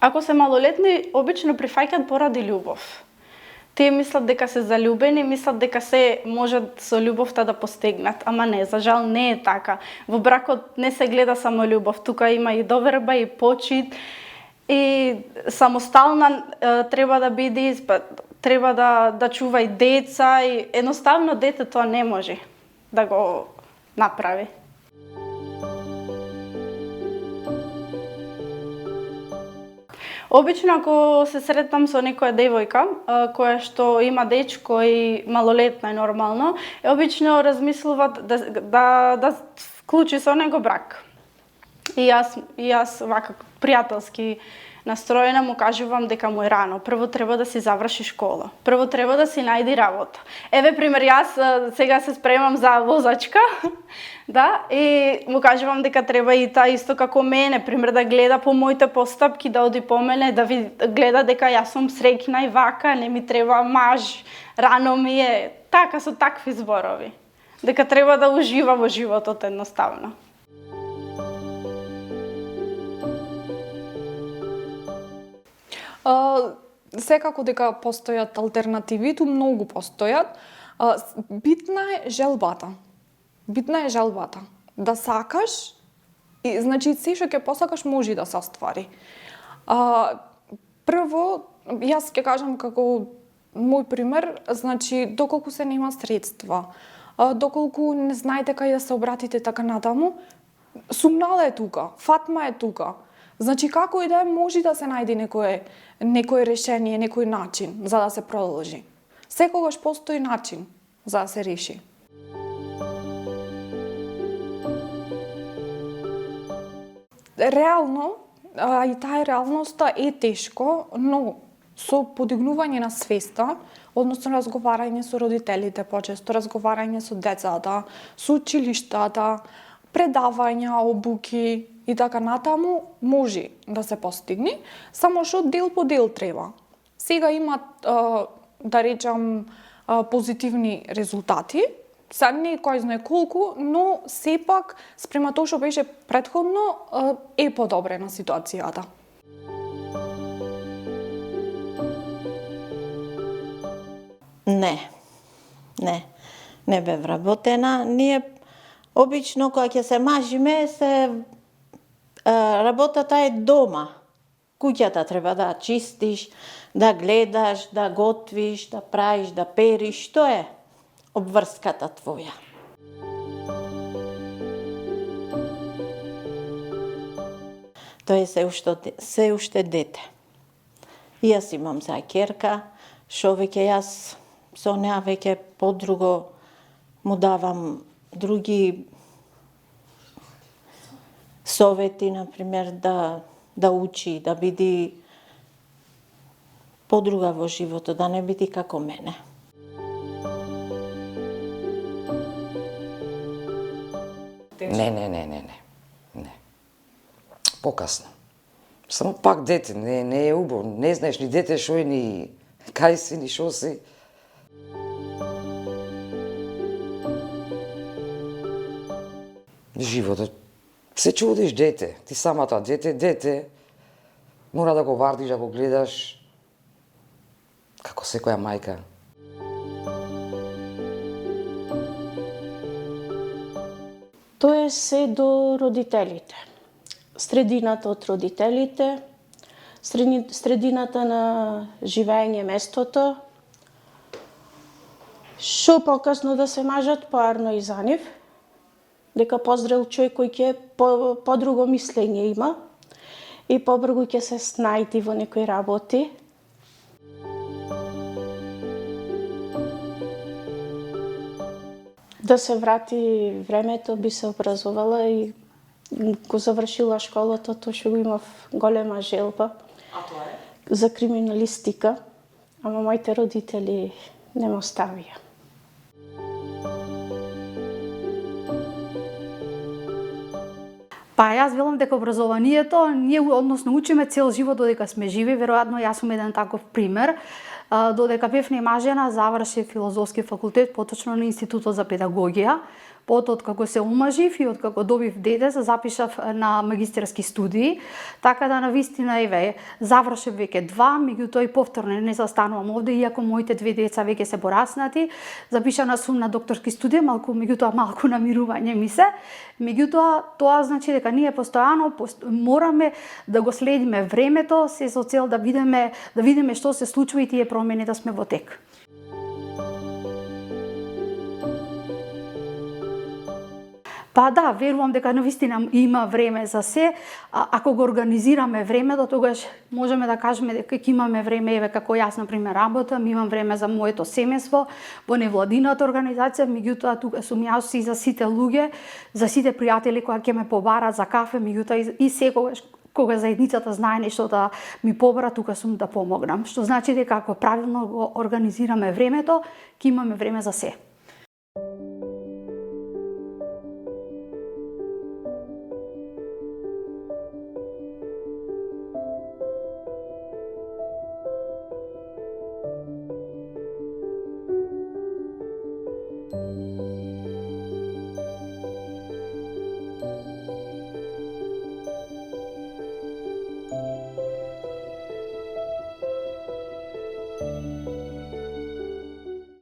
Ако се малолетни, обично прифаќаат поради љубов. Тие мислат дека се заљубени, мислат дека се можат со љубовта да постигнат, ама не, за жал не е така. Во бракот не се гледа само љубов, тука има и доверба и почит, и самостална треба да биде, треба да чува и деца, и едноставно детето не може да го направи. Обично ако се сретнам со некоја девојка која што има дечко и малолетна е нормално, обично размислуваат да вклучи со него брак. И јас вака пријателски настроена му кажувам дека му е рано. Прво треба да си заврши школа. Прво треба да си најди работа. Еве пример, јас сега се спремам за возачка, да, и му кажувам дека треба и та исто како мене, пример да гледа по моите постапки, да оди по мене, да гледа дека јас сум среќна и вака, не ми треба маж, рано ми е, така со такви зборови. Дека треба да ужива во животот едноставно. Секако дека постојат алтернативи, ту многу постојат. Битна е желбата. Битна е желбата. Да сакаш, и значи се што ќе посакаш може да се оствари. Прво, јас ќе кажам како мој пример, значи доколку се нема средства, доколку не знаете кај да се обратите така натаму, Сумнала е тука, Фатма е тука. Значи како и да е може да се најде некое решение, некој начин за да се продолжи. Секогаш постои начин за да се реши. Реално, и таа реалноста е тешко, но со подигнување на свеста, односно разговарање со родителите почесто, разговарање со децата, со училиштата, предавања, обуки и така натаму, може да се постигне, само што дел по дел треба. Сега има, да речам, позитивни резултати, са не кој знае колку, но сепак, спрема тоа што беше претходно, е подобрена ситуацијата. Не бе вработена. Ние обично кога ќе се мажиме, работата е дома. Куќата треба да чистиш, да гледаш, да готвиш, да правиш, да периш, тоа е обврската твоја. Тоа е се уште дете. И јас имам за ќерка, што веќе јас со неа веќе подруго му давам други совети, например, да учи, да биде подруга во животот, да не биде како мене. Не. Покасно. Само пак дете, не е убаво, не знаеш ни дете шо е, ни кај си, ни шо си. Животот, се чудиш дете, ти самата дете, мора да го вардиш, да го гледаш, како секоја мајка. Тоа е се до родителите. Средината од родителите, средината на живење местото, што покасно да се мажат, поарно и за нив, дека позрел човек кој ќе по-друго мислење има и побрзо ќе се снајди во некои работи. Да се врати времето, би се образувала и го завршила школата, тоа што го имав голема желба. А тоа е? За криминалистика, ама моите родители не ме оставија. Па јас велам дека образованието, ние односно учиме цел живот додека сме живи, веројатно јас сум еден таков пример. Додека бев немажена, завршив филозофски факултет, поточно на Институтот за педагогија. Потоа, како се омажив и откако добив дете, се запишав на магистерски студии, така да навистина еве завршив веќе 2, меѓутоа и повторно не застанувам овде, иако моите 2 деца веќе се пораснати. Запишана сум на докторски студија, меѓутоа малку намирување ми се. Меѓутоа, тоа значи дека ние постојано мораме да го следиме времето, се со цел да видиме што се случува и тие промени да сме во тек. Па да, верувам дека навистина има време за се. Ако го организираме времето, тогаш можеме да кажеме дека ќе имаме време, еве како јас на пример работам, имам време за моето семејство во невладината организација, меѓутоа тука сум јас и за сите луѓе, за сите пријатели кои ќе ме побарат за кафе, меѓутоа и секогаш кога заедницата знае нешто да ми побара, тука сум да помогнам. Што значи дека ако правилно го организираме времето, ќе имаме време за се.